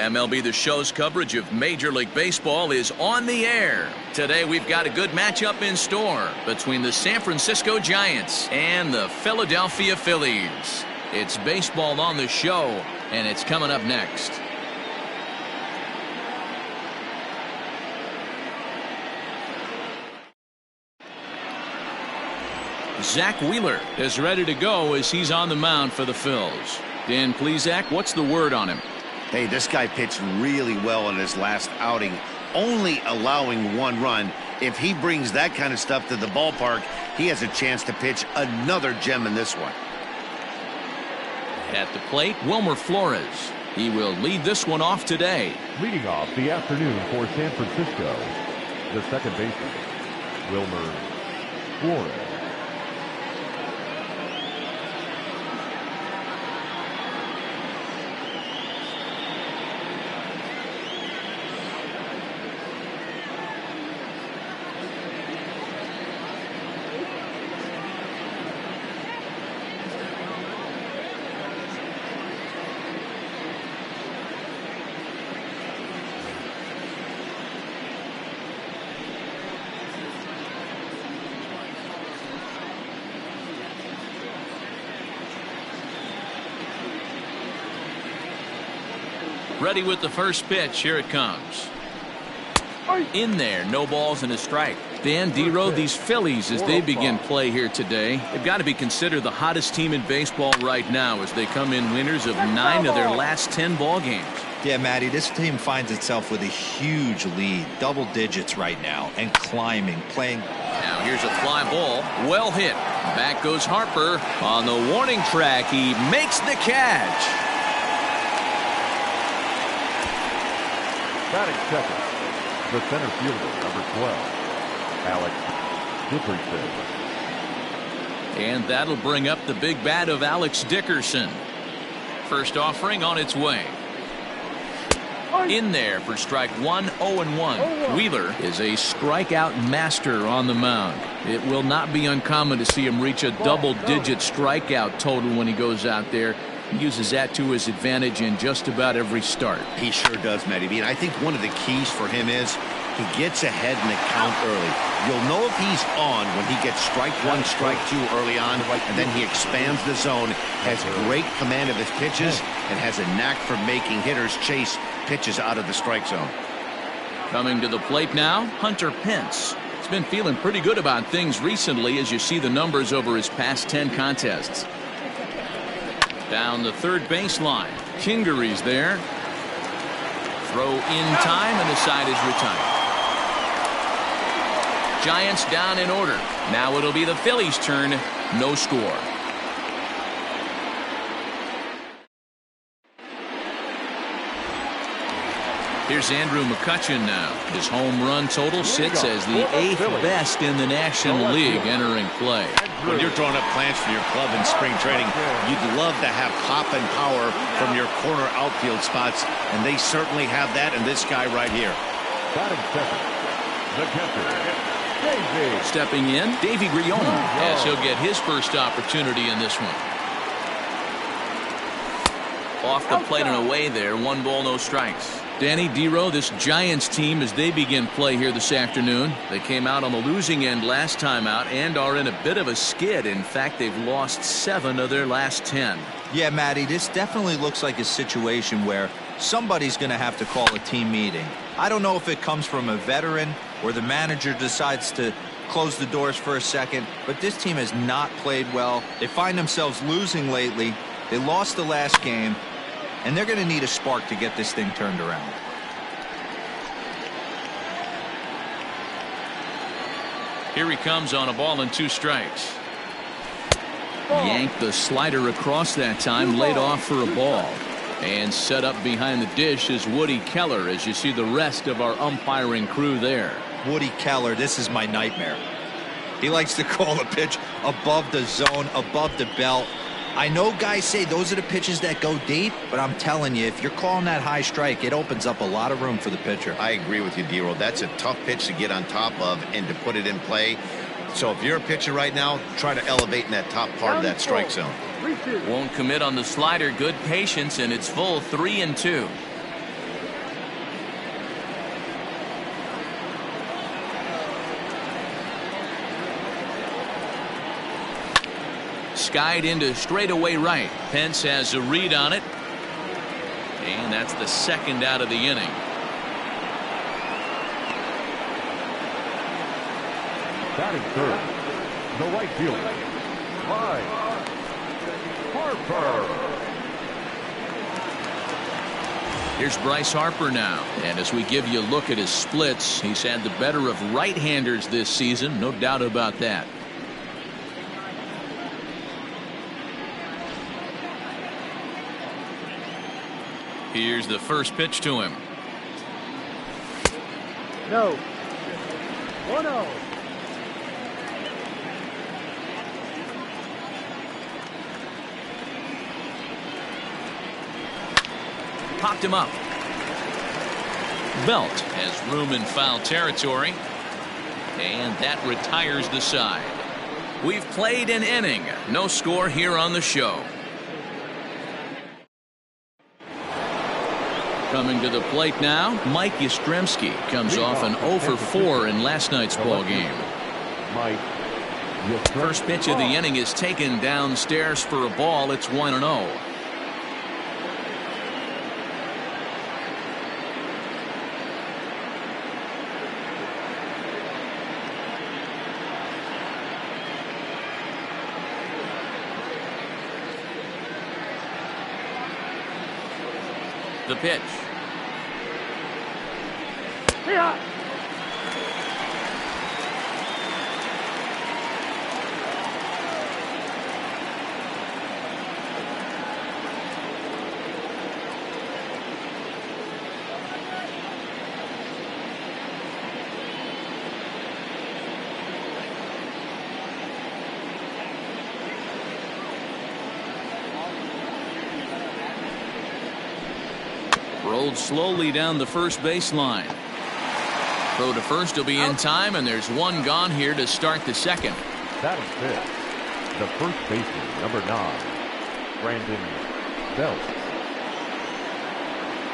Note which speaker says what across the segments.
Speaker 1: MLB The Show's coverage of Major League Baseball is on the air. Today we've got a good matchup in store between the San Francisco Giants and the Philadelphia Phillies. It's baseball on the show, and it's coming up next. Zack Wheeler is ready to go as he's on the mound for the Phils. Dan Plesac, what's the word on him?
Speaker 2: Hey, this guy pitched really well in his last outing, only allowing 1 run. If he brings that kind of stuff to the ballpark, he has a chance to pitch another gem in this one.
Speaker 1: At the plate, Wilmer Flores. He will lead this one off today.
Speaker 3: Leading off the afternoon for San Francisco, the second baseman, Wilmer Flores.
Speaker 1: Ready with the first pitch. Here it comes. In there, no balls and a strike. Dan Dero, these Phillies, as they begin play here today, they've got to be considered the hottest team in baseball right now as they come in winners of 9 of their last 10 ball games.
Speaker 4: Yeah, Matty, this team finds itself with a huge lead, double digits right now, and climbing, playing.
Speaker 1: Now here's a fly ball, well hit. Back goes Harper on the warning track. He makes the catch.
Speaker 3: Batting second, the center fielder, number 12, Alex Dickerson.
Speaker 1: And that'll bring up the big bat of Alex Dickerson. First offering on its way. In there for strike 1, 0-1. Wheeler is a strikeout master on the mound. It will not be uncommon to see him reach a double-digit strikeout total when he goes out there. He uses that to his advantage in just about every start.
Speaker 2: He sure does, Matty. And I think one of the keys for him is he gets ahead in the count early. You'll know if he's on when he gets strike 1, strike 2 early on, and then he expands the zone, has great command of his pitches, and has a knack for making hitters chase pitches out of the strike zone.
Speaker 1: Coming to the plate now, Hunter Pence. He's been feeling pretty good about things recently as you see the numbers over his past 10 contests. Down the third baseline. Kingery's there. Throw in time, and the side is retired. Giants down in order. Now it'll be the Phillies' turn. No score. Here's Andrew Mccutcheon now. His home run total sits as the 8th best in the National League entering play.
Speaker 2: When you're drawing up plans for your club in spring training, you'd love to have pop and power from your corner outfield spots, and they certainly have that in this guy right here.
Speaker 3: Batting second, the catcher,
Speaker 1: stepping in, Davy Grion, as he'll get his first opportunity in this one. Off the plate and away there, 1 ball, no strikes. Danny Dero, this Giants team, as they begin play here this afternoon, they came out on the losing end last time out and are in a bit of a skid. In fact, they've lost 7 of their last 10.
Speaker 4: Yeah, Matty, this definitely looks like a situation where somebody's going to have to call a team meeting. I don't know if it comes from a veteran or the manager decides to close the doors for a second, but this team has not played well. They find themselves losing lately. They lost the last game, and they're going to need a spark to get this thing turned around.
Speaker 1: Here he comes on a ball and 2 strikes. Yanked the slider across that time, laid off for a ball. And set up behind the dish is Woody Keller as you see the rest of our umpiring crew there.
Speaker 4: Woody Keller, this is my nightmare. He likes to call a pitch above the zone, above the belt. I know guys say those are the pitches that go deep, but I'm telling you, if you're calling that high strike, it opens up a lot of room for the pitcher.
Speaker 2: I agree with you, Dero. That's a tough pitch to get on top of and to put it in play. So if you're a pitcher right now, try to elevate in that top part of that strike zone.
Speaker 1: Won't commit on the slider. Good patience, and it's full 3-2. skied into straightaway right. Pence has a read on it. And that's the second out of the inning.
Speaker 3: Batting third, the right fielder, Bryce Harper.
Speaker 1: Here's Bryce Harper now. And as we give you a look at his splits, he's had the better of right-handers this season. No doubt about that. Here's the first pitch to him.
Speaker 5: No. 1-0.
Speaker 1: Popped him up. Belt has room in foul territory. And that retires the side. We've played an inning. No score here on the show. Coming to the plate now, Mike Yastrzemski comes off an 0 for 4 in last night's ball game. First pitch of the inning is taken downstairs for a ball. It's 1-0. The pitch.
Speaker 5: Yeah.
Speaker 1: Rolled slowly down the first baseline. Throw to first will be in time, and there's one gone here to start the second.
Speaker 3: That is fifth. The first baseman, number 9, Brandon Belt.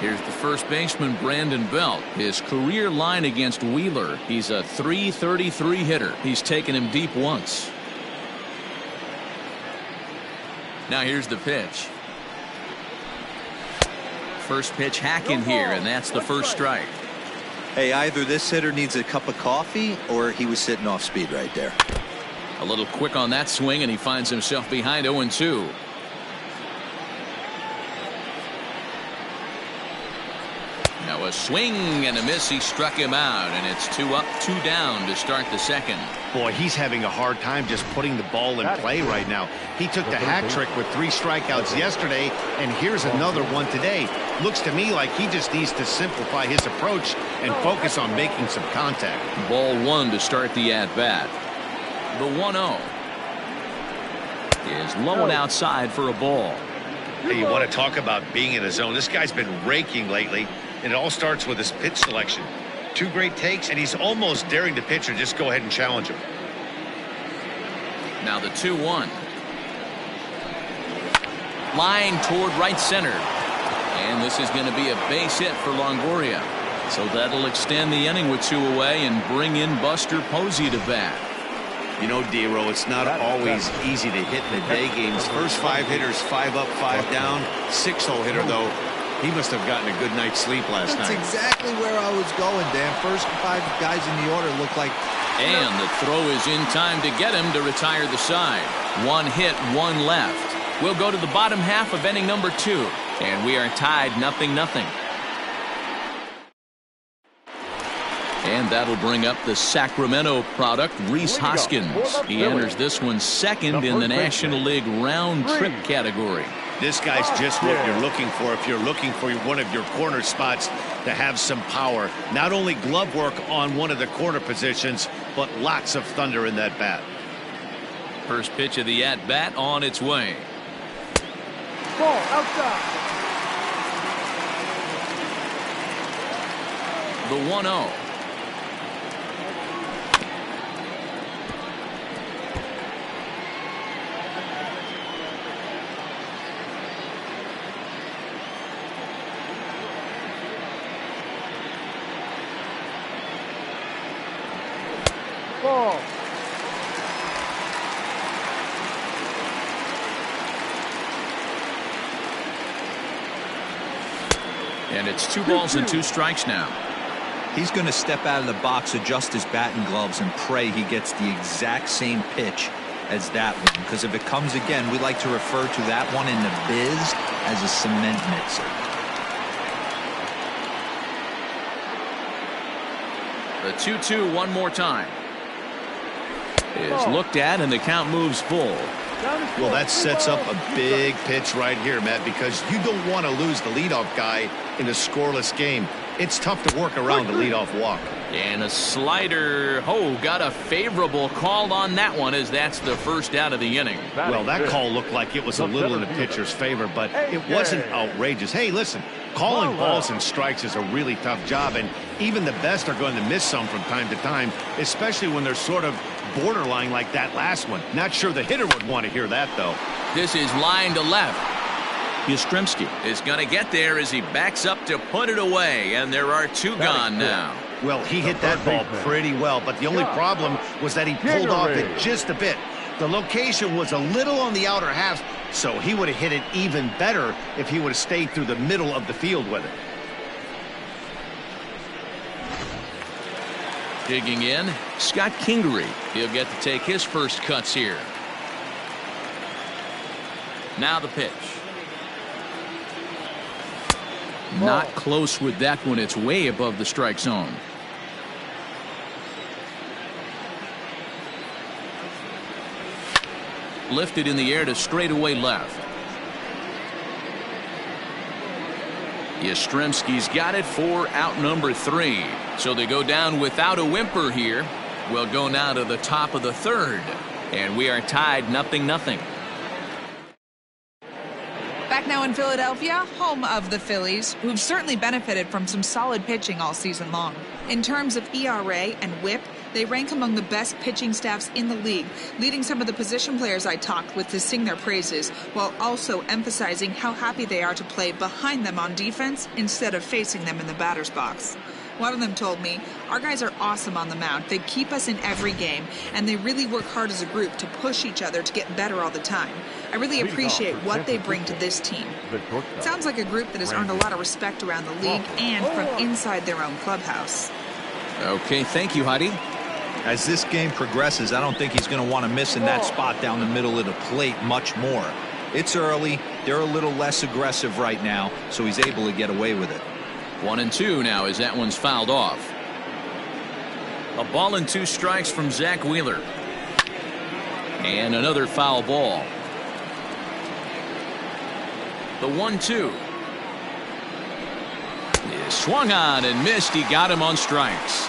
Speaker 1: Here's the first baseman, Brandon Belt. His career line against Wheeler, he's a .333 hitter. He's taken him deep once. Now here's the pitch. First pitch hack in here, and that's the first strike.
Speaker 4: Hey, either this hitter needs a cup of coffee or he was sitting off speed right there.
Speaker 1: A little quick on that swing, and he finds himself behind 0-2. Now a swing and a miss. He struck him out, and it's 2 up, 2 down to start the second.
Speaker 2: Boy, he's having a hard time just putting the ball in play right now. He took the hat trick with 3 strikeouts yesterday, and here's another one today. Looks to me like he just needs to simplify his approach and focus on making some contact.
Speaker 1: Ball 1 to start the at-bat. The 1-0 is low and outside for a ball.
Speaker 2: Hey, you want to talk about being in a zone? This guy's been raking lately, and it all starts with his pitch selection. 2 great takes, and he's almost daring the pitcher just go ahead and challenge him.
Speaker 1: Now the 2-1. Line toward right center. And this is going to be a base hit for Longoria. So that'll extend the inning with 2 away and bring in Buster Posey to bat.
Speaker 2: You know, D-Row, it's not always easy to hit in the day games. First 5 hitters, 5 up, 5 down. 6-hole hitter, though. He must have gotten a good night's sleep last night.
Speaker 4: That's exactly where I was going, Dan. First 5 guys in the order look like.
Speaker 1: And the throw is in time to get him to retire the side. 1 hit, 1 left. We'll go to the bottom half of inning number 2. And we are tied 0-0. And that'll bring up the Sacramento product, Rhys Hoskins. He enters this one second in the National League round trip category.
Speaker 2: This guy's just what you're looking for if you're looking for one of your corner spots to have some power. Not only glove work on one of the corner positions, but lots of thunder in that bat.
Speaker 1: First pitch of the at-bat on its way.
Speaker 5: Ball outside.
Speaker 1: The 1-0.
Speaker 5: Ball.
Speaker 1: And it's 2 balls and 2 strikes now.
Speaker 4: He's going to step out of the box, adjust his batting gloves, and pray he gets the exact same pitch as that one. Because if it comes again, we like to refer to that one in the biz as a cement mixer.
Speaker 1: The 2-2 one more time. Is looked at, and the count moves full.
Speaker 2: Well, that sets up a big pitch right here, Matt, because you don't want to lose the leadoff guy in a scoreless game. It's tough to work around the leadoff walk.
Speaker 1: And a slider. Oh, got a favorable call on that one, as that's the first out of the inning.
Speaker 2: Well, that call looked like it was a little in the pitcher's favor, but it wasn't outrageous. Hey, listen, calling balls and strikes is a really tough job, and even the best are going to miss some from time to time, especially when they're sort of borderline like that last one. Not sure the hitter would want to hear that, though.
Speaker 1: This is line to left. Yastrzemski is going to get there as he backs up to put it away, and there are 2 gone now.
Speaker 2: Well, he hit that ball pretty well, but the only problem was that he pulled off it just a bit. The location was a little on the outer half, so he would have hit it even better if he would have stayed through the middle of the field with it.
Speaker 1: Digging in, Scott Kingery. He'll get to take his first cuts here. Now the pitch. Not close with that one. It's way above the strike zone. Lifted in the air to straightaway left. Yastrzemski's got it for out number 3. So they go down without a whimper here. We'll go now to the top of the 3rd. And we are tied 0-0.
Speaker 6: Back now in Philadelphia, home of the Phillies, who've certainly benefited from some solid pitching all season long. In terms of ERA and WHIP, they rank among the best pitching staffs in the league, leading some of the position players I talked with to sing their praises, while also emphasizing how happy they are to play behind them on defense instead of facing them in the batter's box. One of them told me, "Our guys are awesome on the mound. They keep us in every game, and they really work hard as a group to push each other to get better all the time. I really appreciate what they bring to this team." Sounds like a group that has earned a lot of respect around the league and from inside their own clubhouse.
Speaker 1: Okay, thank you, Heidi.
Speaker 4: As this game progresses, I don't think he's going to want to miss in that spot down the middle of the plate much more. It's early. They're a little less aggressive right now, so he's able to get away with it.
Speaker 1: 1-2 now as that one's fouled off. A ball and 2 strikes from Zack Wheeler. And another foul ball. The 1-2. Is swung on and missed. He got him on strikes.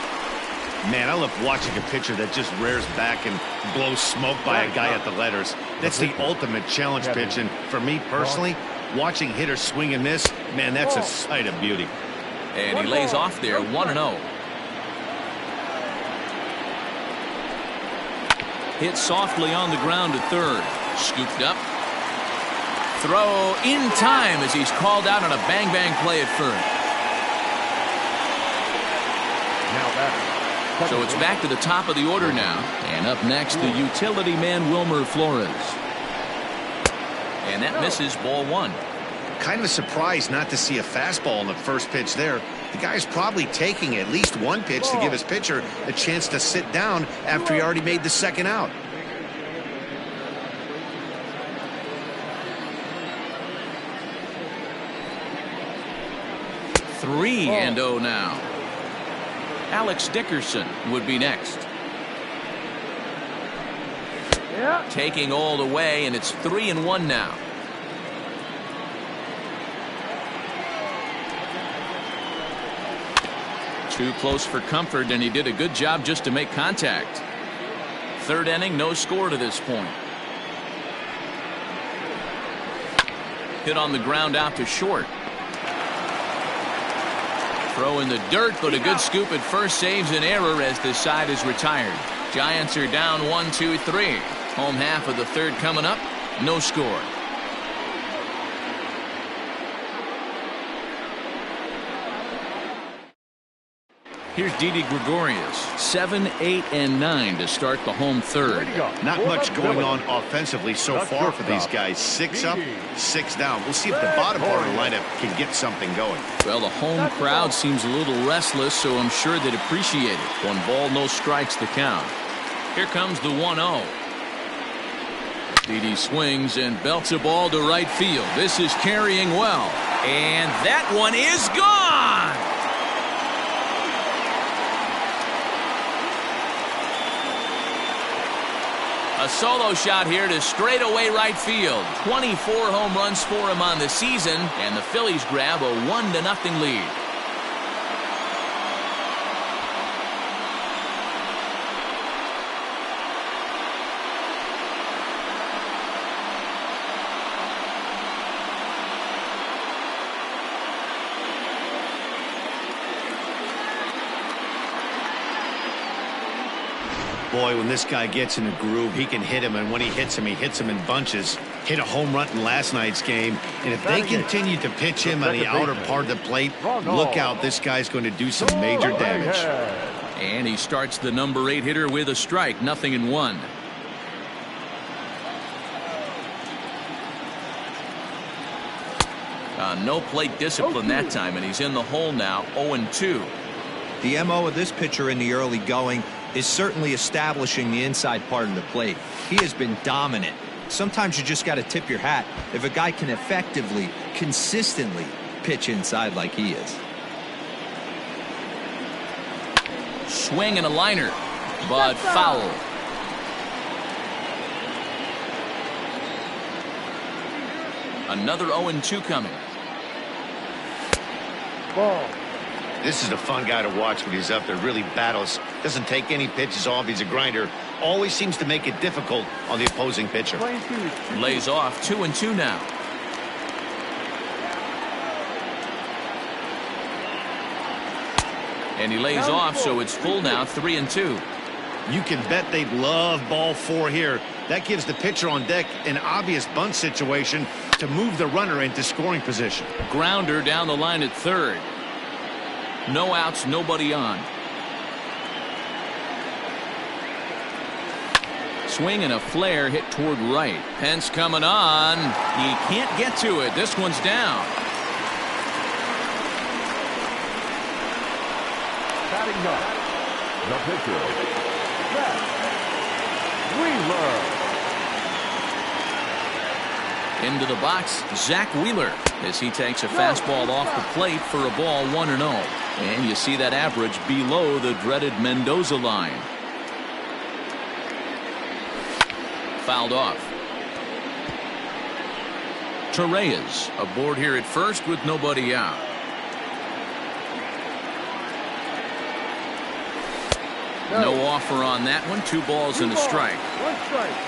Speaker 2: Man, I love watching a pitcher that just rears back and blows smoke by a guy at the letters. That's the ultimate challenge pitch, and for me personally, watching hitters swing and miss, man, that's a sight of beauty.
Speaker 1: And he lays off there, 1-0. Hit softly on the ground to 3rd. Scooped up. Throw in time as he's called out on a bang-bang play at 1st. So it's back to the top of the order now. And up next, the utility man, Wilmer Flores. And that misses, ball 1.
Speaker 2: Kind of a surprise not to see a fastball on the first pitch there. The guy's probably taking at least one pitch to give his pitcher a chance to sit down after he already made the second out.
Speaker 1: Three and 0 now. Alex Dickerson would be next. Taking all the way, and it's 3-1 now. Too close for comfort, and he did a good job just to make contact. 3rd inning, no score to this point. Hit on the ground out to short. Throw in the dirt, but a good scoop at first saves an error as the side is retired. Giants are down 1-2-3. Home half of the 3rd coming up. No score. Here's Didi Gregorius, 7, 8, and 9 to start the home third.
Speaker 2: Not much going on offensively so far for these guys. 6 up, 6 down. We'll see if the bottom part of the lineup can get something going.
Speaker 1: Well, the home crowd seems a little restless, so I'm sure they'd appreciate it. 1 ball, no strikes the count. Here comes the 1-0. Didi swings and belts a ball to right field. This is carrying well. And that one is gone! A solo shot here to straightaway right field. 24 home runs for him on the season, and the Phillies grab a 1-0 lead.
Speaker 2: Boy, when this guy gets in a groove, he can hit him, and when he hits him in bunches. Hit a home run in last night's game, and if they continue to pitch him on the outer part of the plate, look out, this guy's going to do some major damage.
Speaker 1: And he starts the number 8 hitter with a strike, 0-1. No plate discipline that time, and he's in the hole now, 0-2.
Speaker 4: The MO of this pitcher in the early going is certainly establishing the inside part of the plate. He has been dominant. Sometimes you just got to tip your hat if a guy can effectively, consistently pitch inside like he is.
Speaker 1: Swing and a liner, but foul. Another 0-2 coming.
Speaker 5: Ball.
Speaker 2: This is a fun guy to watch when he's up there. Really battles. Doesn't take any pitches off. He's a grinder. Always seems to make it difficult on the opposing pitcher.
Speaker 1: Lays off 2-2 now. And he lays off, so it's full now, 3-2.
Speaker 2: You can bet they'd love ball 4 here. That gives the pitcher on deck an obvious bunt situation to move the runner into scoring position.
Speaker 1: Grounder down the line at third. No outs, nobody on. Swing and a flare hit toward right. Pence coming on. He can't get to it. This one's down.
Speaker 3: Batting up, the pitcher, Zack Wheeler.
Speaker 1: Into the box, Zack Wheeler, as he takes a fastball off the plate for a ball, 1-0. And you see that average below the dreaded Mendoza line. Fouled off. Torreyes aboard here at first with nobody out. No offer on that one. 2 balls and a strike.
Speaker 5: 1 strike.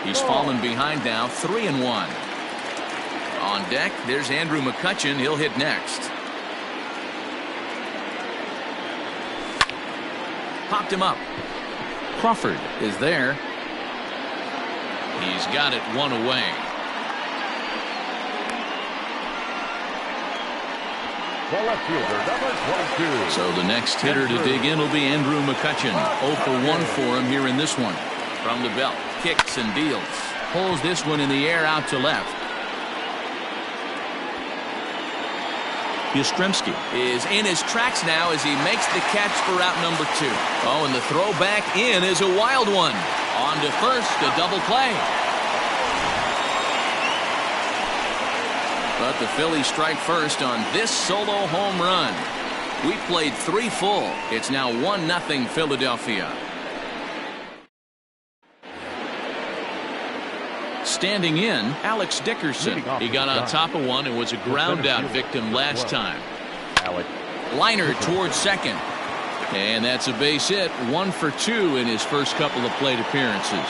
Speaker 1: He's fallen behind now, 3-1. On deck, there's Andrew Mccutcheon. He'll hit next. Popped him up. Crawford is there. He's got it 1 away.
Speaker 3: The left fielder, number 22.
Speaker 1: So the next hitter to dig in will be Andrew Mccutcheon. 0 for 1 for him here in this one. From the belt, kicks and deals. Pulls this one in the air out to left. Yastrzemski is in his tracks now as he makes the catch for out number 2. Oh, and the throw back in is a wild one. On to first, a double play. But the Phillies strike first on this solo home run. We played 3 full. It's now 1-0 Philadelphia. Standing in, Alex Dickerson. He got on top of one and was a ground out victim last time. Liner towards second. And that's a base hit. 1 for 2 in his first couple of plate appearances.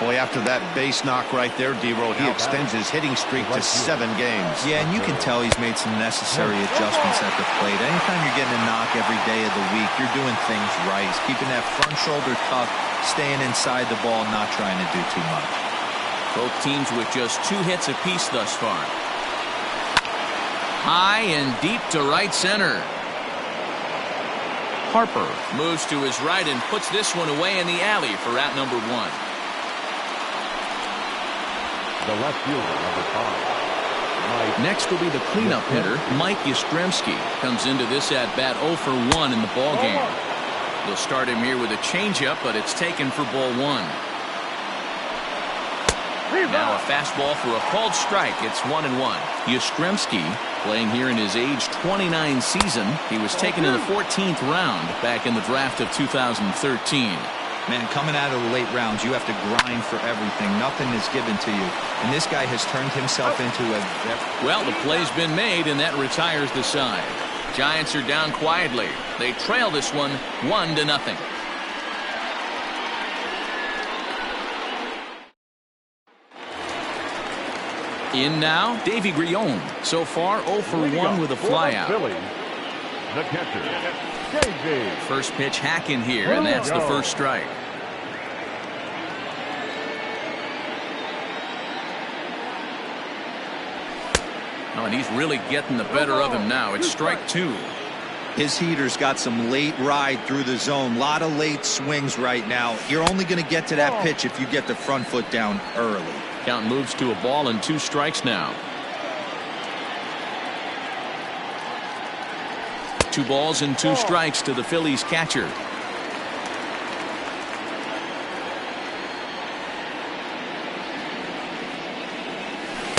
Speaker 2: Boy, after that base knock right there, D-Roll, he extends his hitting streak to 7 games.
Speaker 4: Yeah, and you can tell he's made some necessary adjustments at the plate. Anytime you're getting a knock every day of the week, you're doing things right. He's keeping that front shoulder tucked, staying inside the ball, not trying to do too much.
Speaker 1: Both teams with just 2 hits apiece thus far. High and deep to right center. Harper moves to his right and puts this one away in the alley for out number 1.
Speaker 3: The left fielder, number 5.
Speaker 1: Next will be the cleanup hitter, Mike Yastrzemski. Comes into this at-bat 0 for 1 in the ballgame. They'll start him here with a changeup, but it's taken for ball 1. Now a fastball for a called strike. It's 1-1. Yastrzemski, playing here in his age 29 season. He was taken in the 14th round back in the draft of 2013.
Speaker 4: Man, coming out of the late rounds, you have to grind for everything. Nothing is given to you. And this guy has turned himself into a...
Speaker 1: Well, the play's been made, and that retires the side. Giants are down quietly. They trail this one 1-0. In now, Davy Grillon. So far, 0 for 1 with a flyout.
Speaker 3: The catcher, Davy.
Speaker 1: First pitch hack in here, and that's the first strike. Oh, and he's really getting the better of him now. It's strike 2.
Speaker 4: His heater's got some late ride through the zone. A lot of late swings right now. You're only going to get to that pitch if you get the front foot down early.
Speaker 1: Count moves to a ball and 2 strikes now. 2 balls and 2 strikes to the Phillies catcher.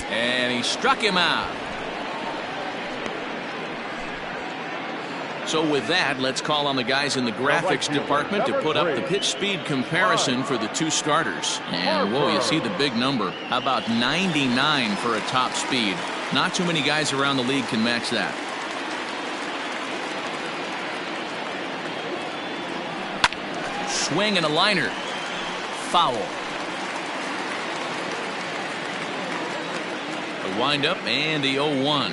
Speaker 1: And he struck him out. So with that, let's call on the guys in the graphics department to put up the pitch speed comparison for the 2 starters. And whoa, you see the big number. How about 99 for a top speed? Not too many guys around the league can match that. Swing and a liner. Foul. A windup and the 0-1.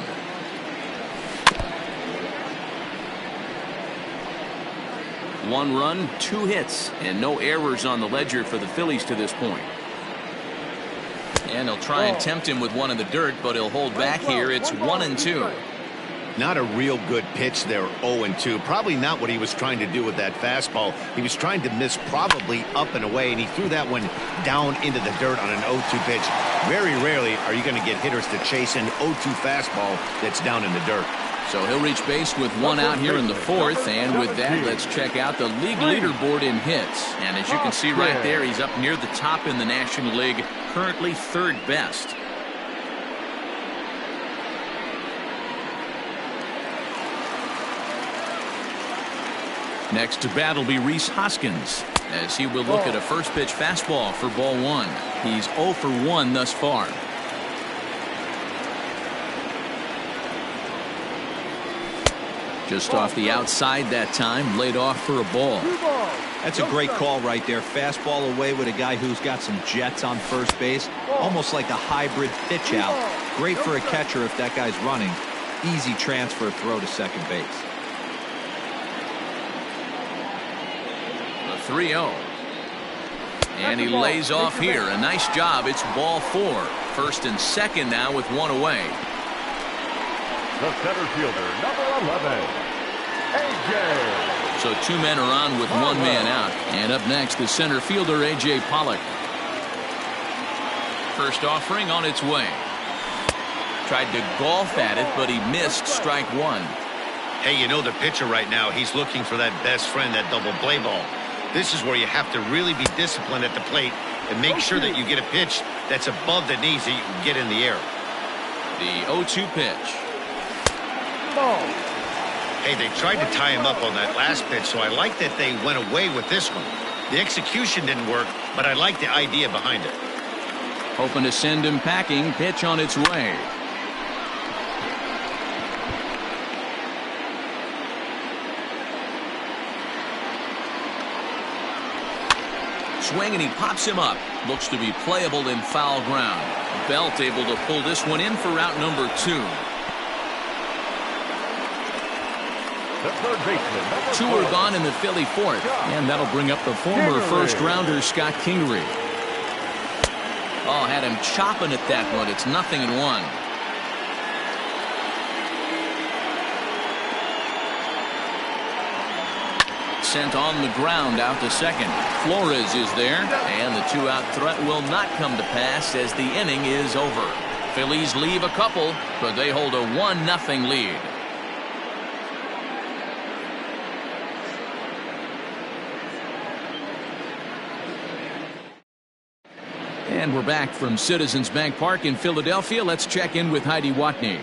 Speaker 1: One run, 2 hits, and no errors on the ledger for the Phillies to this point. And they'll try and tempt him with one in the dirt, but he'll hold back here. It's 1-2.
Speaker 2: Not a real good pitch there, 0-2. Probably not what he was trying to do with that fastball. He was trying to miss probably up and away, and he threw that one down into the dirt on an 0-2 pitch. Very rarely are you going to get hitters to chase an 0-2 fastball that's down in the dirt.
Speaker 1: So he'll reach base with 1 out here in the 4th, and with that, let's check out the league leaderboard in hits. And as you can see right there, he's up near the top in the National League, currently 3rd best. Next to bat will be Rhys Hoskins, as he will look at a first pitch fastball for ball 1. He's 0 for 1 thus far. Just off the outside that time, laid off for a ball.
Speaker 4: That's a great call right there. Fastball away with a guy who's got some jets on first base. Almost like a hybrid pitch out. Great for a catcher if that guy's running. Easy transfer throw to second base.
Speaker 1: The 3-0. And he lays off here. A nice job. It's ball 4. First and second now with 1 away.
Speaker 3: The center fielder, number 11, A.J.
Speaker 1: So 2 men are on with 1 man out. And up next, the center fielder, A.J. Pollock. First offering on its way. Tried to golf at it, but he missed strike 1.
Speaker 2: Hey, you know the pitcher right now, he's looking for that best friend, that double play ball. This is where you have to really be disciplined at the plate and make sure that you get a pitch that's above the knees that you can get in the air.
Speaker 1: The 0-2 pitch.
Speaker 2: Hey, they tried to tie him up on that last pitch, so I like that they went away with this one. The execution didn't work, but I like the idea behind it.
Speaker 1: Hoping to send him packing. Pitch on its way. Swing, and he pops him up. Looks to be playable in foul ground. Belt able to pull this one in for out number 2.
Speaker 3: The third baseman, number
Speaker 1: 2 are gone in the Philly 4th, and that'll bring up the former first-rounder Scott Kingery. Oh, had him chopping at that one. It's 0-1. Sent on the ground out to second. Flores is there, and the 2-out threat will not come to pass as the inning is over. Phillies leave a couple, but they hold a 1-0 lead. And we're back from Citizens Bank Park in Philadelphia. Let's check in with Heidi Watney.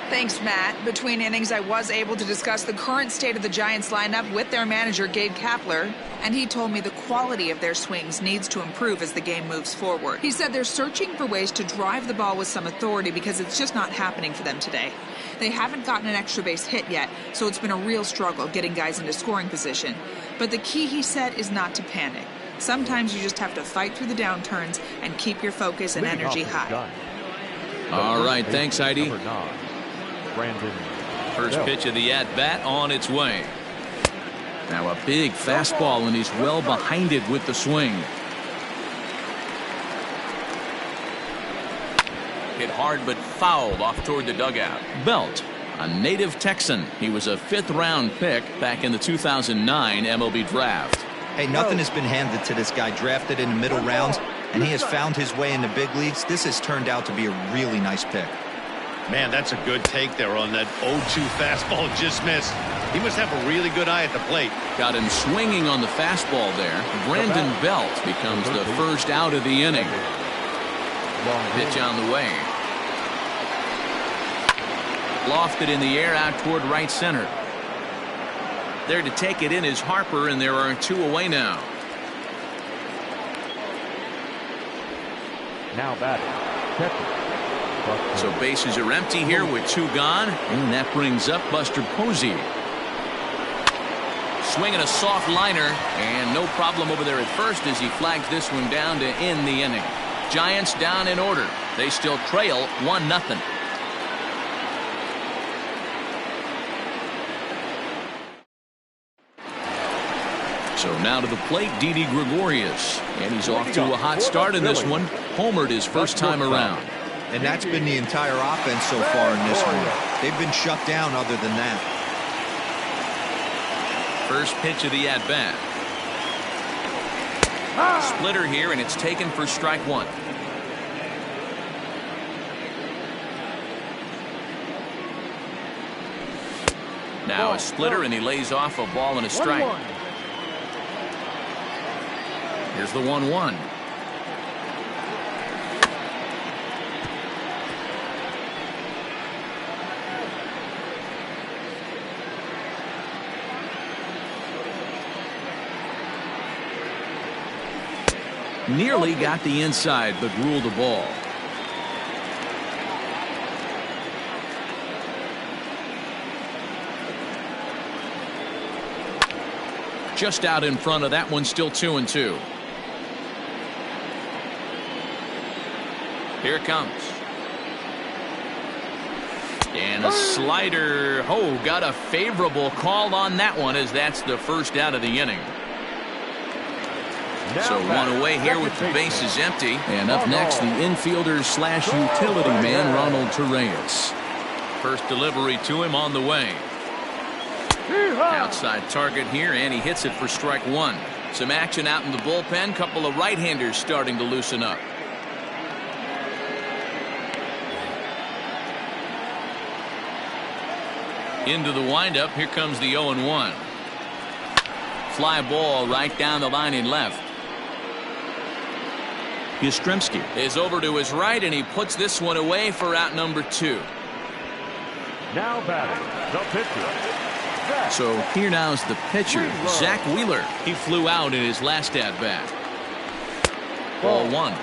Speaker 6: Thanks, Matt. Between innings, I was able to discuss the current state of the Giants lineup with their manager, Gabe Kapler, and he told me the quality of their swings needs to improve as the game moves forward. He said they're searching for ways to drive the ball with some authority because it's just not happening for them today. They haven't gotten an extra base hit yet, so it's been a real struggle getting guys into scoring position. But the key, he said, is not to panic. Sometimes you just have to fight through the downturns and keep your focus and energy high.
Speaker 1: All right, thanks, Heidi.
Speaker 3: Brandon.
Speaker 1: First pitch of the at-bat on its way. Now a big fastball, and he's well behind it with the swing. Hit hard but fouled off toward the dugout. Belt, a native Texan. He was a 5th-round pick back in the 2009 MLB draft.
Speaker 4: Hey, nothing has been handed to this guy. Drafted in the middle rounds, and he has found his way in the big leagues. This has turned out to be a really nice pick.
Speaker 2: Man, that's a good take there on that 0-2 fastball just missed. He must have a really good eye at the plate.
Speaker 1: Got him swinging on the fastball there. Brandon Belt becomes the first out of the inning. Pitch on the way. Lofted in the air out toward right center. There to take it in is Harper, and there are 2 away now.
Speaker 3: Now batting. Catcher.
Speaker 1: So bases are empty here with 2 gone, and that brings up Buster Posey. Swinging a soft liner, and no problem over there at first as he flags this one down to end the inning. Giants down in order. They still trail 1-0. So now to the plate, Didi Gregorius, and he's off to a hot start in this one. Homered his first time around.
Speaker 4: And that's been the entire offense so far in this one. They've been shut down other than that.
Speaker 1: First pitch of the at-bat. Splitter here, and it's taken for strike 1. Now a splitter, and he lays off a ball and a strike. Here's the 1-1. Nearly got the inside, but ruled the ball. Just out in front of that one, still 2-2. Here it comes. And a slider. Oh, got a favorable call on that one, as that's the first out of the inning. So 1 away here with the bases empty. And up next, the infielder slash utility man, Ronald Torreyes. First delivery to him on the way. Outside target here, and he hits it for strike 1. Some action out in the bullpen. Couple of right-handers starting to loosen up. Into the windup. Here comes the 0-1. Fly ball right down the line in left. Yastrzemski is over to his right, and he puts this one away for out number 2.
Speaker 3: Now batting, the pitcher.
Speaker 1: So here now is the pitcher, Zack Wheeler. He flew out in his last at-bat. Ball 1.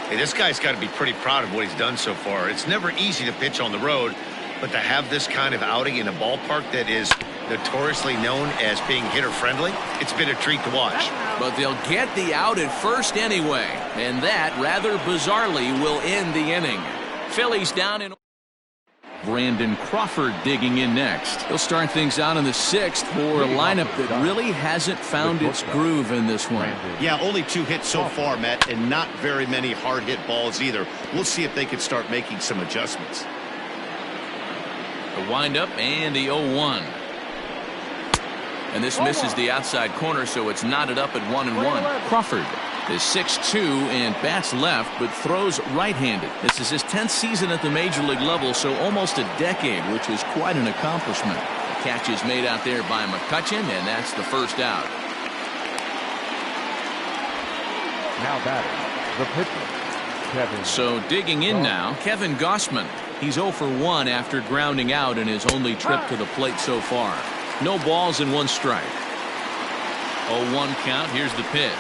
Speaker 2: Hey, this guy's got to be pretty proud of what he's done so far. It's never easy to pitch on the road, but to have this kind of outing in a ballpark that is notoriously known as being hitter-friendly, it's been a treat to watch.
Speaker 1: But they'll get the out at first anyway, and that, rather bizarrely, will end the inning. Phillies down in... Brandon Crawford digging in next. He'll start things out in the 6th for a lineup that really hasn't found its groove in this one.
Speaker 2: Yeah, only 2 hits so far, Matt, and not very many hard hit balls either. We'll see if they can start making some adjustments.
Speaker 1: The windup and the 0-1. And this misses the outside corner, so it's knotted up at 1-1. Crawford is 6'2" and bats left, but throws right-handed. This is his 10th season at the major league level, so almost a decade, which is quite an accomplishment. The catch is made out there by Mccutchen, and that's the first out.
Speaker 3: Now batting, the pitcher, Kevin.
Speaker 1: So digging in now, Kevin Gausman. He's 0 for 1 after grounding out in his only trip to the plate so far. No balls and 1 strike. 0-1 count. Here's the pitch.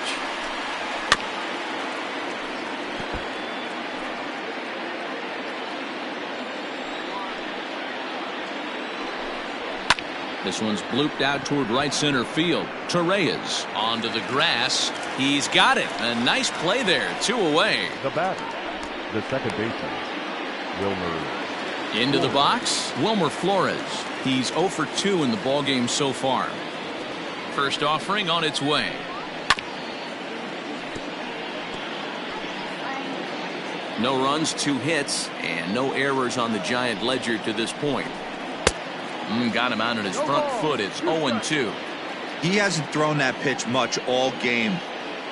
Speaker 1: This one's blooped out toward right center field. Torreyes onto the grass. He's got it. A nice play there. 2 away.
Speaker 3: The batter, the second baseman, Wilmer.
Speaker 1: Into the box, Wilmer Flores. He's 0 for 2 in the ballgame so far. First offering on its way. No runs, 2 hits, and no errors on the Giant ledger to this point. Got him out on his front foot. It's 0-2.
Speaker 4: He hasn't thrown that pitch much all game.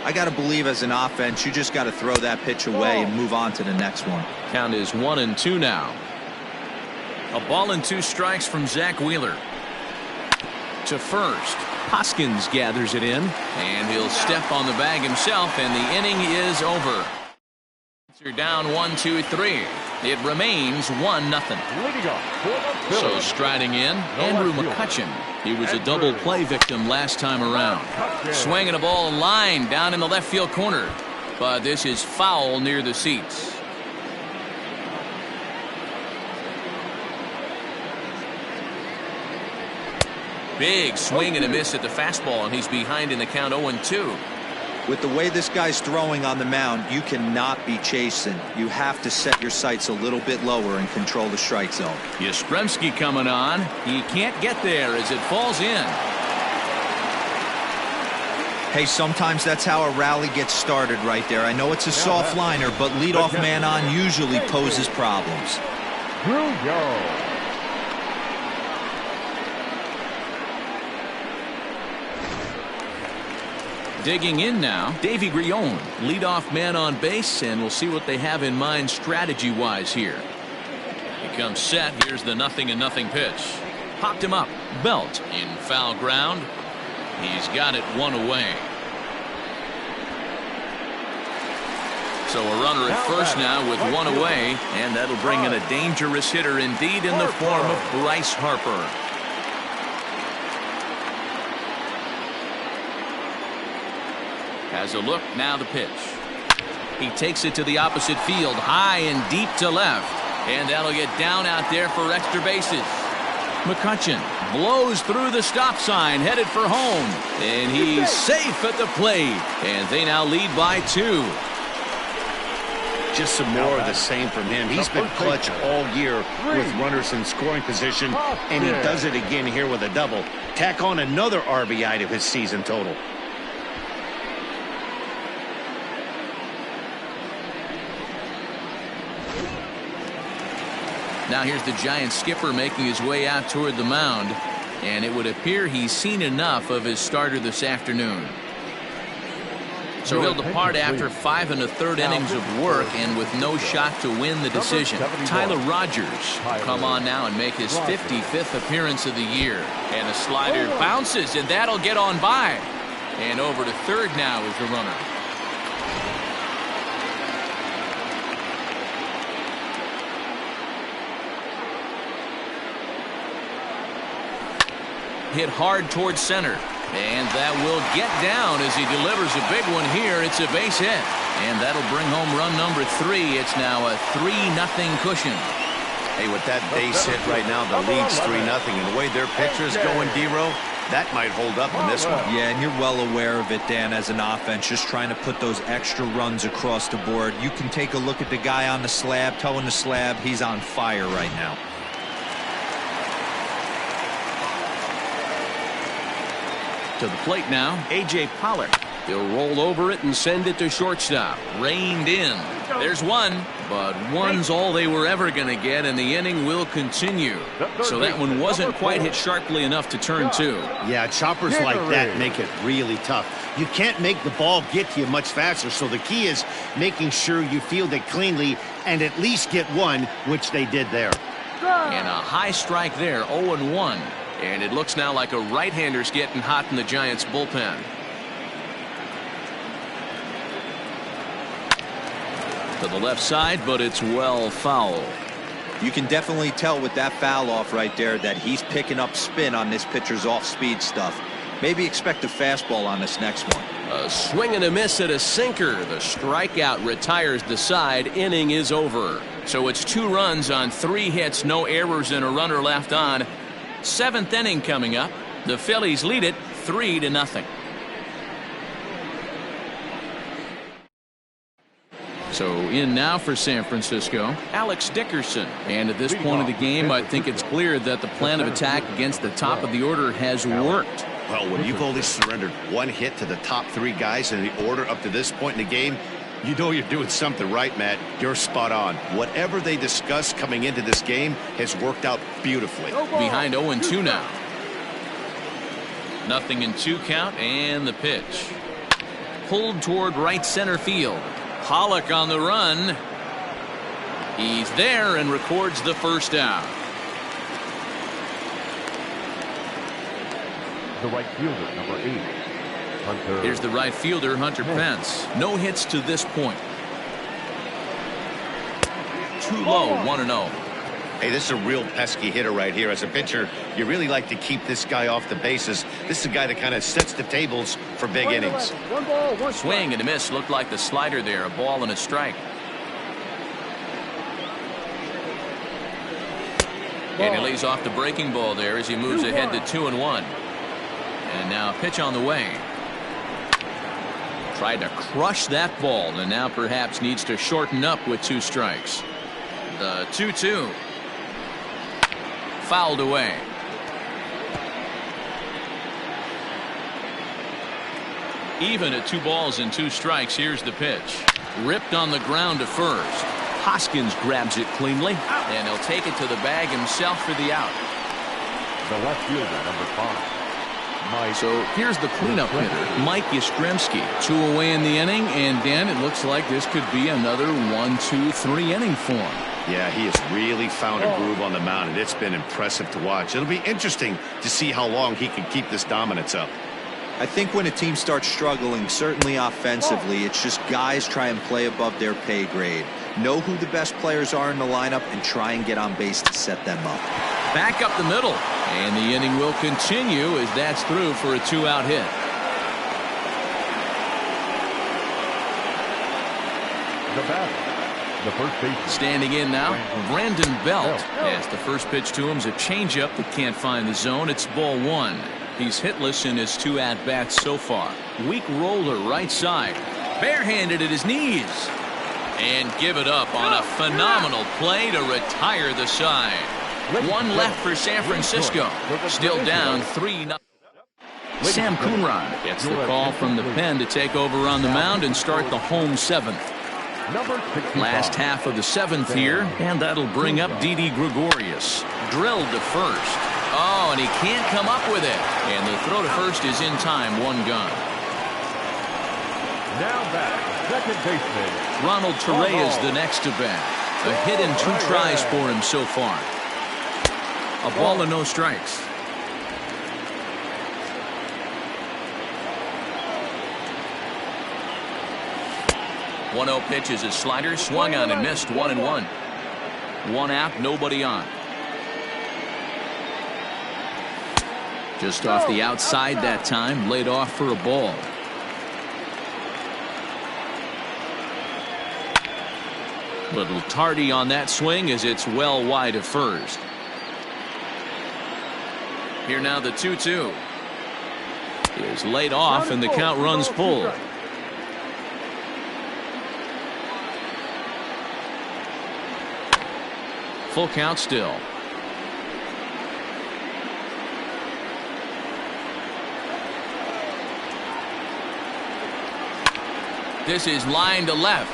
Speaker 4: I got to believe as an offense, you just got to throw that pitch away and move on to the next one.
Speaker 1: Count is 1-2 now. A ball and 2 strikes from Zack Wheeler. To first. Hoskins gathers it in, and he'll step on the bag himself, and the inning is over. You're down 1-2-3. It remains 1-0. So striding in, Andrew Mccutchen. He was a double play victim last time around. Swinging a ball line down in the left field corner, but this is foul near the seats. Big swing and a miss at the fastball, and he's behind in the count 0-2.
Speaker 4: With the way this guy's throwing on the mound, you cannot be chasing. You have to set your sights a little bit lower and control the strike zone.
Speaker 1: Yastrzemski coming on. He can't get there as it falls in.
Speaker 4: Hey, sometimes that's how a rally gets started right there. I know it's a soft liner, but leadoff man on usually poses problems.
Speaker 1: Digging in now, Davy Grion, leadoff man on base, and we'll see what they have in mind strategy-wise here. He comes set. Here's the 0-0 pitch. Popped him up. Belt in foul ground. He's got it 1 away. So a runner at first now with 1 away, and that'll bring in a dangerous hitter indeed in the form of Bryce Harper. Has a look, now the pitch. He takes it to the opposite field, high and deep to left. And that'll get down out there for extra bases. Mccutchen blows through the stop sign, headed for home. And he's safe at the plate. And they now lead by 2.
Speaker 2: Just some more of the same from him. He's been clutch all year with runners in scoring position, and he does it again here with a double. Tack on another RBI to his season total.
Speaker 1: Now here's the Giant skipper making his way out toward the mound, and it would appear he's seen enough of his starter this afternoon. So he'll depart after 5 1/3 innings of work and with no shot to win the decision. Tyler Rogers will come on now and make his 55th appearance of the year. And the slider bounces, and that'll get on by. And over to third now is the runner. Hit hard towards center. And that will get down as he delivers a big one here. It's a base hit. And that'll bring home run number 3. It's now a 3-0 cushion.
Speaker 2: Hey, with that base hit right now, the lead's 3-0. And the way their pitcher's going, D-Row, that might hold up in this one.
Speaker 4: Yeah, and you're well aware of it, Dan, as an offense, just trying to put those extra runs across the board. You can take a look at the guy on the slab, towing the slab. He's on fire right now.
Speaker 1: To the plate now, A.J. Pollock. He'll roll over it and send it to shortstop. Reined in. There's one, but one's all they were ever going to get, and the inning will continue. So that one wasn't quite hit sharply enough to turn 2.
Speaker 2: Yeah, choppers like that make it really tough. You can't make the ball get to you much faster, so the key is making sure you field it cleanly and at least get one, which they did there.
Speaker 1: And a high strike there, 0-1. And it looks now like a right-hander's getting hot in the Giants' bullpen. To the left side, but it's well foul.
Speaker 4: You can definitely tell with that foul off right there that he's picking up spin on this pitcher's off-speed stuff. Maybe expect a fastball on this next one.
Speaker 7: A swing and a miss at a sinker. The strikeout retires the side. Inning is over.
Speaker 1: So it's 2 runs on 3 hits, no errors, and a runner left on. 7th inning coming up. The Phillies lead it 3-0. So in now for San Francisco, Alex Dickerson. And at this point of the game, I think it's clear that the plan of attack against the top of the order has worked.
Speaker 2: Well, when you've only surrendered 1 hit to the top 3 guys in the order up to this point in the game, you know you're doing something right, Matt. You're spot on. Whatever they discussed coming into this game has worked out beautifully.
Speaker 1: Behind 0-2 now. 0-2 count, and the pitch. Pulled toward right center field. Pollock on the run. He's there and records the first out.
Speaker 3: The right fielder, number 8, Hunter.
Speaker 1: Here's the right fielder, Hunter Pence. No hits to this point. Too low, 1-0.
Speaker 2: Hey, this is a real pesky hitter right here. As a pitcher, you really like to keep this guy off the bases. This is a guy that kind of sets the tables for big innings.
Speaker 5: 1 ball, 1 strike.
Speaker 1: Swing and a miss. Looked like the slider there. A ball and a strike. And he lays off the breaking ball there as he moves ahead to 2-1. And now a pitch on the way. Tried to crush that ball, and now perhaps needs to shorten up with 2 strikes. The 2-2. Fouled away. Even at 2 balls and 2 strikes. Here's the pitch. Ripped on the ground to first. Hoskins grabs it cleanly, and he'll take it to the bag himself for the out.
Speaker 3: The left fielder, number 5.
Speaker 1: So here's the cleanup hitter, Mike Yastrzemski. 2 away in the inning, and Dan, it looks like this could be another 1-2-3 inning for him.
Speaker 2: Yeah, he has really found a groove on the mound, and it's been impressive to watch. It'll be interesting to see how long he can keep this dominance up.
Speaker 4: I think when a team starts struggling, certainly offensively, it's just guys try and play above their pay grade. Know who the best players are in the lineup and try and get on base to set them up.
Speaker 1: Back up the middle, and the inning will continue as that's through for a 2-out hit.
Speaker 3: The batter, the first baseman.
Speaker 1: Standing in now, Brandon Belt. Yes, the first pitch to him is a changeup that can't find the zone. It's ball 1. He's hitless in his 2 at-bats so far. Weak roller right side. Barehanded at his knees. And give it up on a phenomenal play to retire the side. 1 left for San Francisco. Still down 3-0. Sam Coonrod gets the call from the pen to take over on the mound and start the home 7th. Last half of the 7th here, and that'll bring up Didi Gregorius. Drilled to first. Oh, and he can't come up with it. And the throw to first is in time, 1 gone.
Speaker 3: Now back, second baseman.
Speaker 1: Ronald Torre is the next to bat. A hit in 2 tries for him so far. A ball and no strikes. One-0 pitch is his slider, swung on and missed, 1-1. 1 out, nobody on. Just off the outside that time, laid off for a ball. Little tardy on that swing as it's well wide of first. Here now the 2-2 is laid off and the count runs full. Full count still. This is line to left.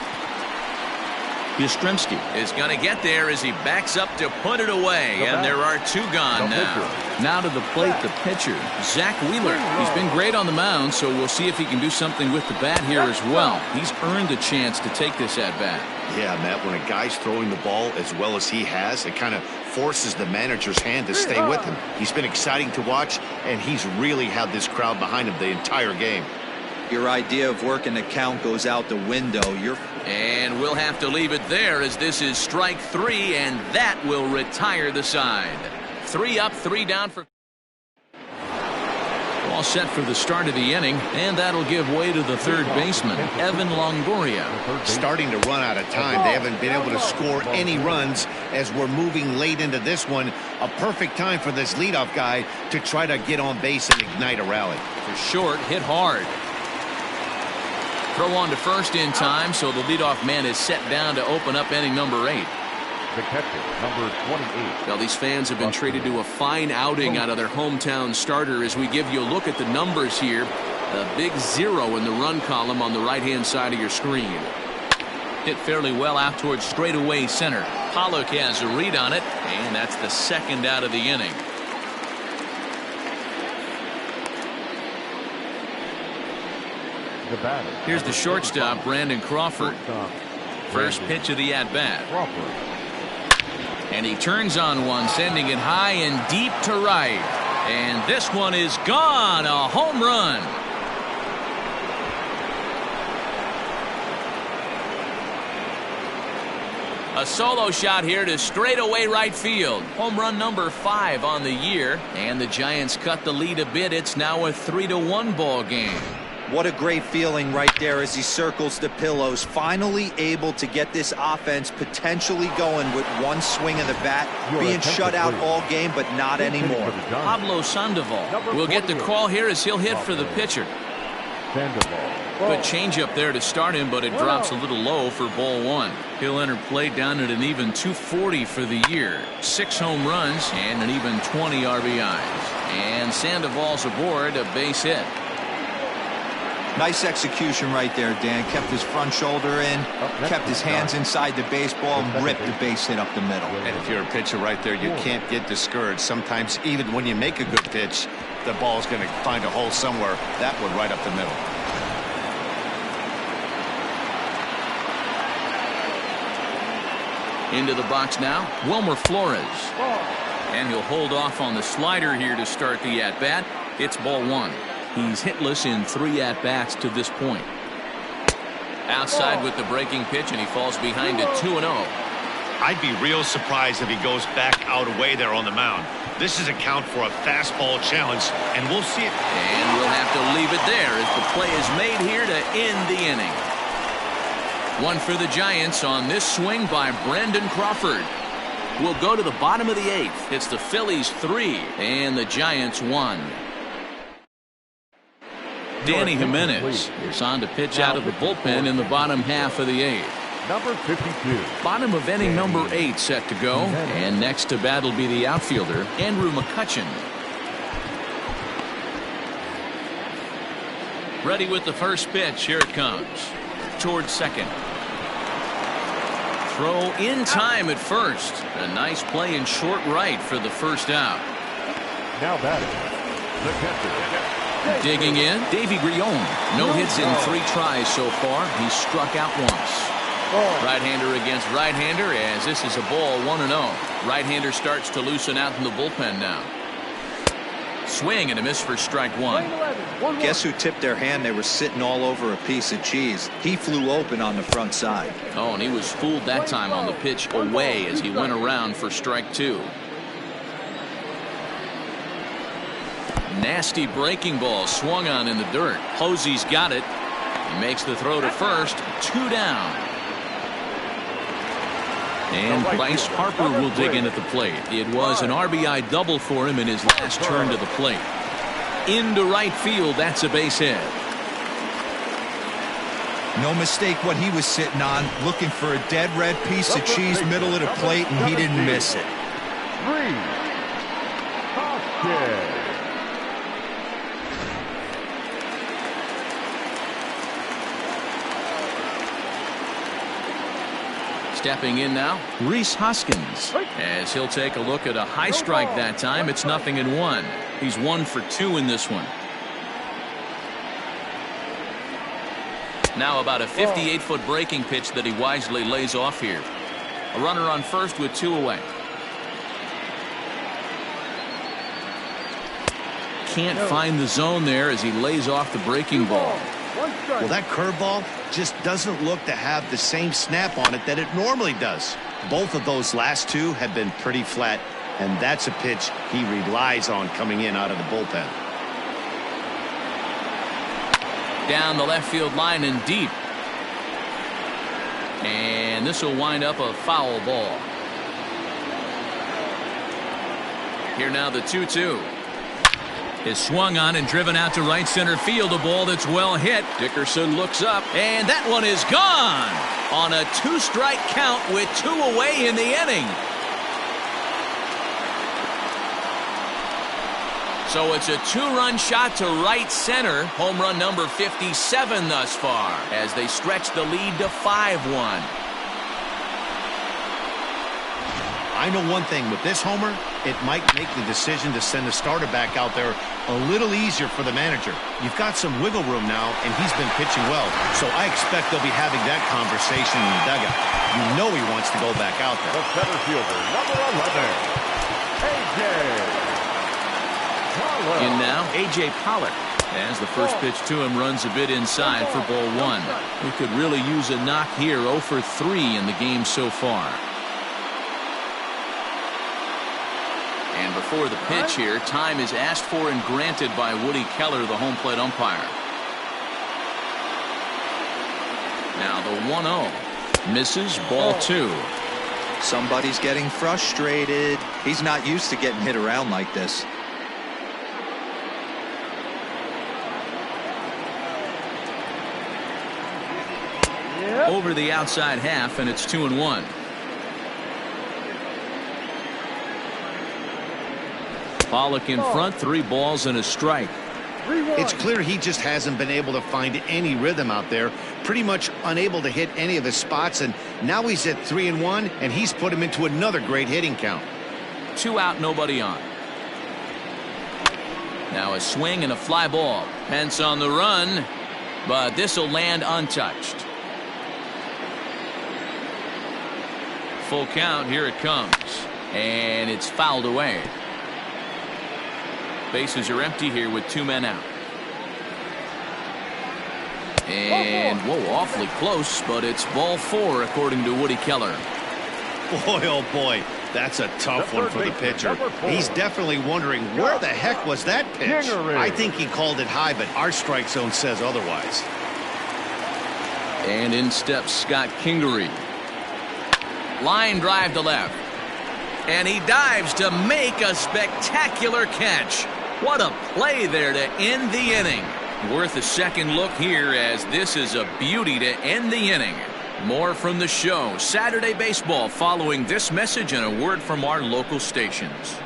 Speaker 1: Yastrzemski is going to get there as he backs up to put it away, and there are two gone now. Now to the plate, the pitcher, Zack Wheeler. He's been great on the mound, so we'll see if he can do something with the bat here as well. He's earned a chance to take this at bat.
Speaker 2: Yeah, Matt, when a guy's throwing the ball as well as he has, it kind of forces the manager's hand to stay with him. He's been exciting to watch, and he's really had this crowd behind him the entire game.
Speaker 4: Your idea of working the count goes out the window.
Speaker 1: And we'll have to leave it there as this is strike 3, and that will retire the side. 3 up, 3 down for. All set for the start of the inning, and that'll give way to the third baseman, Evan Longoria.
Speaker 2: Starting to run out of time. They haven't been able to score any runs as we're moving late into this one. A perfect time for this leadoff guy to try to get on base and ignite a rally.
Speaker 1: For short, hit hard. Throw on to first in time, so the leadoff man is set down to open up inning number 8.
Speaker 3: Mccutcheon, number 28.
Speaker 1: Well, these fans have been treated to a fine outing out of their hometown starter as we give you a look at the numbers here. A big 0 in the run column on the right-hand side of your screen. Hit fairly well out towards straightaway center. Pollock has a read on it, and that's the second out of the inning. Here's the shortstop, Brandon Crawford. First pitch of the at-bat. And he turns on one, sending it high and deep to right. And this one is gone. A home run. A solo shot here to straightaway right field. Home run number 5 on the year. And the Giants cut the lead a bit. It's now a 3-1 ball game.
Speaker 4: What a great feeling right there as he circles the pillows. Finally able to get this offense potentially going with one swing of the bat. Being shut out all game, but not anymore.
Speaker 1: Pablo Sandoval will get the call here as he'll hit for the pitcher. Good changeup there to start him, but it drops a little low for ball 1. He'll enter play down at an even 240 for the year. 6 home runs and an even 20 RBIs. And Sandoval's aboard, a base hit.
Speaker 4: Nice execution right there, Dan. Kept his front shoulder in, kept his hands inside the baseball, and ripped the base hit up the middle.
Speaker 2: And if you're a pitcher right there, you can't get discouraged. Sometimes even when you make a good pitch, the ball's going to find a hole somewhere. That one right up the middle.
Speaker 1: Into the box now, Wilmer Flores. And he'll hold off on the slider here to start the at-bat. It's ball 1. He's hitless in 3 at-bats to this point. Outside with the breaking pitch, and he falls behind at 2-0.
Speaker 2: I'd be real surprised if he goes back out away there on the mound. This is a count for a fastball challenge, and we'll see it.
Speaker 1: And we'll have to leave it there as the play is made here to end the inning. 1 for the Giants on this swing by Brandon Crawford. We'll go to the bottom of the 8th. It's the Phillies 3 and the Giants 1. Danny Jimenez is on to pitch out of the bullpen in the bottom half of the 8th.
Speaker 3: Number 52.
Speaker 1: Bottom of inning number 8 set to go. And next to bat will be the outfielder, Andrew Mccutchen. Ready with the first pitch. Here it comes. Towards second. Throw in time at first. A nice play in short right for the first out.
Speaker 3: Now batting, the catcher.
Speaker 1: Digging in, Davy Grion. No hits in 3 tries so far. He's struck out once. Right-hander against right-hander as this is a ball 1-0. Right-hander starts to loosen out in the bullpen now. Swing and a miss for strike 1.
Speaker 4: Guess who tipped their hand? They were sitting all over a piece of cheese. He flew open on the front side.
Speaker 1: Oh, and he was fooled that time on the pitch away as he went around for strike 2. Nasty breaking ball swung on in the dirt. Posey's got it. He makes the throw to first. 2 down. And Bryce Harper will dig in at the plate. It was an RBI double for him in his last turn to the plate. Into right field. That's a base hit.
Speaker 4: No mistake what he was sitting on. Looking for a dead red piece of cheese middle of the plate, and he didn't miss it.
Speaker 3: 3. Hoskins.
Speaker 1: Stepping in now, Rhys Hoskins, as he'll take a look at a high strike that time. It's 0-1. He's 1 for 2 in this one. Now about a 58-foot breaking pitch that he wisely lays off here. A runner on first with 2 away. Can't find the zone there as he lays off the breaking ball.
Speaker 2: Well, that curveball just doesn't look to have the same snap on it that it normally does. Both of those last two have been pretty flat, and that's a pitch he relies on coming in out of the bullpen.
Speaker 1: Down the left field line and deep. And this will wind up a foul ball. Here now the 2-2. Is swung on and driven out to right center field. A ball that's well hit. Dickerson looks up, and that one is gone on a 2-strike count with 2 away in the inning. So it's a 2-run shot to right center. Home run number 57 thus far as they stretch the lead to 5-1.
Speaker 2: I know one thing with this homer, it might make the decision to send the starter back out there a little easier for the manager. You've got some wiggle room now, and he's been pitching well, so I expect they'll be having that conversation in the dugout. You know he wants to go back out there.
Speaker 3: The center fielder, number 11, A.J.
Speaker 1: In now, A.J. Pollock, as the first pitch to him runs a bit inside for ball 1. He could really use a knock here. 0 for 3 in the game so far. And before the pitch here, time is asked for and granted by Woody Keller, the home plate umpire. Now the 1-0. Misses, ball 2.
Speaker 4: Somebody's getting frustrated. He's not used to getting hit around like this.
Speaker 1: Over the outside half, and it's 2-1. Pollock in front, 3 balls and a strike.
Speaker 2: It's clear he just hasn't been able to find any rhythm out there. Pretty much unable to hit any of his spots, and now he's at 3-1, and he's put him into another great hitting count.
Speaker 1: 2 out, nobody on. Now a swing and a fly ball. Pence on the run, but this will land untouched. Full count, here it comes, and it's fouled away. Bases are empty here with 2 men out. And whoa, awfully close, but it's ball 4 according to Woody Keller.
Speaker 2: Boy, oh boy, that's a tough one for the pitcher. He's definitely wondering where the heck was that pitch. I think he called it high, but our strike zone says otherwise.
Speaker 1: And in steps Scott Kingery. Line drive to left. And he dives to make a spectacular catch. What a play there to end the inning. Worth a second look here, as this is a beauty to end the inning. More from the show. Saturday Baseball following this message and a word from our local stations.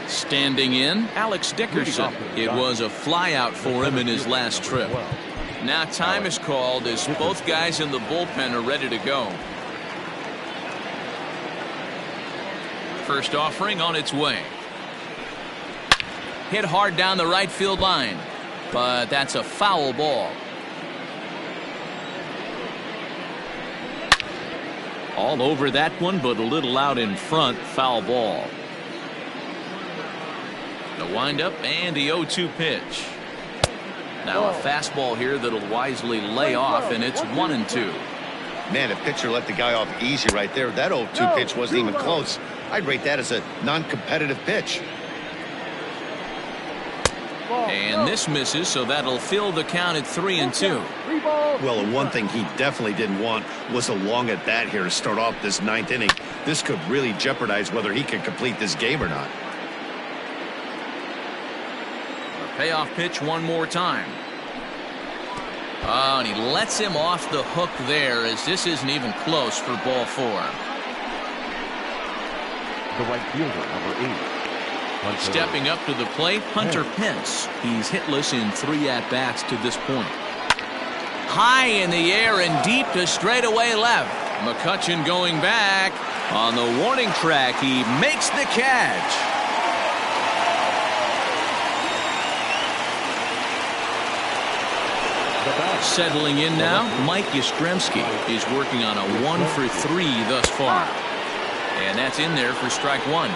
Speaker 1: Standing in, Alex Dickerson. It was a flyout for him in his last trip. Now time is called as both guys in the bullpen are ready to go. First offering on its way. Hit hard down the right field line, but that's a foul ball. All over that one, but a little out in front. Foul ball. The windup and the 0-2 pitch. Now a fastball here that'll wisely lay off, and it's 1-2.
Speaker 2: Man, the pitcher let the guy off easy right there. That 0-2 pitch wasn't even close. I'd rate that as a non-competitive pitch.
Speaker 1: And this misses, so that'll fill the count at 3-2.
Speaker 2: Well, and one thing he definitely didn't want was a long at bat here to start off this 9th inning. This could really jeopardize whether he can complete this game or not.
Speaker 1: Payoff pitch one more time. Oh, and he lets him off the hook there, as this isn't even close for ball 4.
Speaker 3: The right fielder, number 8,
Speaker 1: Stepping up to the plate, Hunter Pence. He's hitless in 3 at-bats to this point. High in the air and deep to straightaway left. Mccutchen going back. On the warning track, he makes the catch. Settling in now, Mike Yastrzemski is working on a 1 for 3 thus far. And that's in there for strike 1.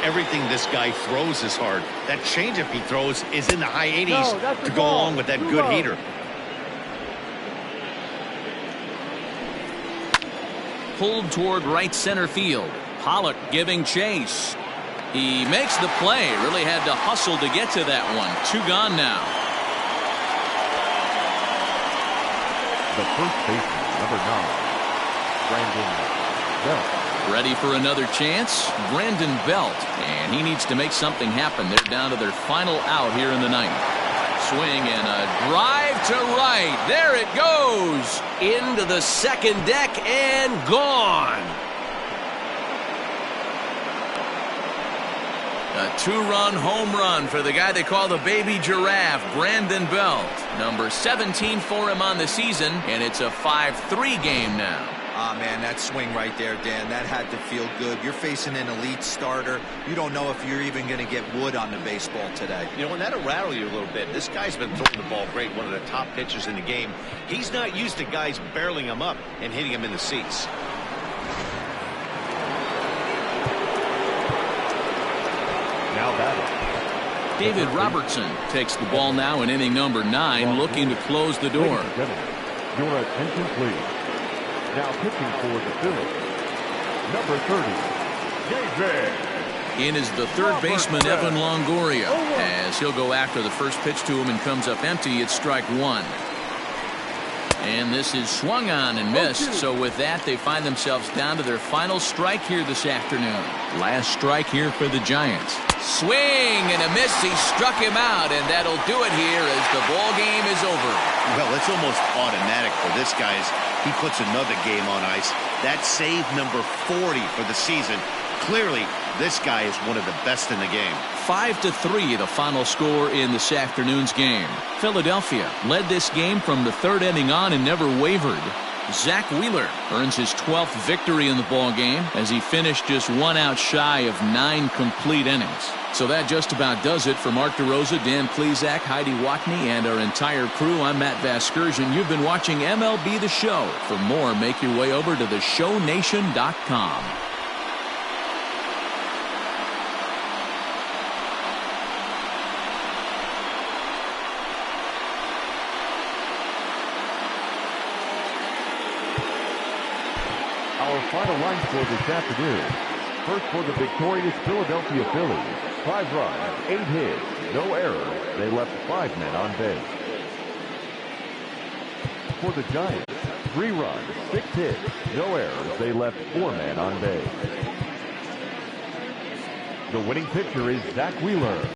Speaker 2: Everything this guy throws is hard. That changeup he throws is in the high 80s to go along with that good heater.
Speaker 1: Pulled toward right center field. Pollock giving chase. He makes the play. Really had to hustle to get to that one. 2 gone now.
Speaker 3: The first baseman, number 9, Brandon Belt.
Speaker 1: Ready for another chance? Brandon Belt. And he needs to make something happen. They're down to their final out here in the 9th. Swing and a drive to right. There it goes. Into the second deck and gone. A 2-run home run for the guy they call the baby giraffe, Brandon Belt. Number 17 for him on the season, and it's a 5-3 game now.
Speaker 4: Ah, man, that swing right there, Dan, that had to feel good. You're facing an elite starter. You don't know if you're even going to get wood on the baseball today.
Speaker 2: You know, and that'll rattle you a little bit. This guy's been throwing the ball great, one of the top pitchers in the game. He's not used to guys barreling him up and hitting him in the seats.
Speaker 3: Now batting.
Speaker 1: David Robertson takes the ball now in inning number 9, looking to close the door.
Speaker 3: Ladies and gentlemen, your attention please. Now pitching for the Phillies, number 30, David.
Speaker 1: In is the third baseman, Evan Longoria, as he'll go after the first pitch to him and comes up empty. It's strike 1. And this is swung on and missed. So with that, they find themselves down to their final strike here this afternoon. Last strike here for the Giants. Swing and a miss. He struck him out, and that'll do it here as the ball game is over.
Speaker 2: Well, it's almost automatic for this guy as he puts another game on ice. That's save number 40 for the season. Clearly, this guy is one of the best in the game.
Speaker 1: 5-3 the final score in this afternoon's game. Philadelphia led this game from the 3rd inning on and never wavered. Zack Wheeler earns his 12th victory in the ball game as he finished just 1 out shy of 9 complete innings. So that just about does it for Mark DeRosa, Dan Plesac, Heidi Watney, and our entire crew. I'm Matt Vasgersian. You've been watching MLB The Show. For more, make your way over to theshownation.com.
Speaker 3: Our final line score this afternoon. First for the victorious Philadelphia Phillies. 5 runs, 8 hits, no errors. They left 5 men on base. For the Giants, 3 runs, 6 hits, no errors. They left 4 men on base. The winning pitcher is Zack Wheeler.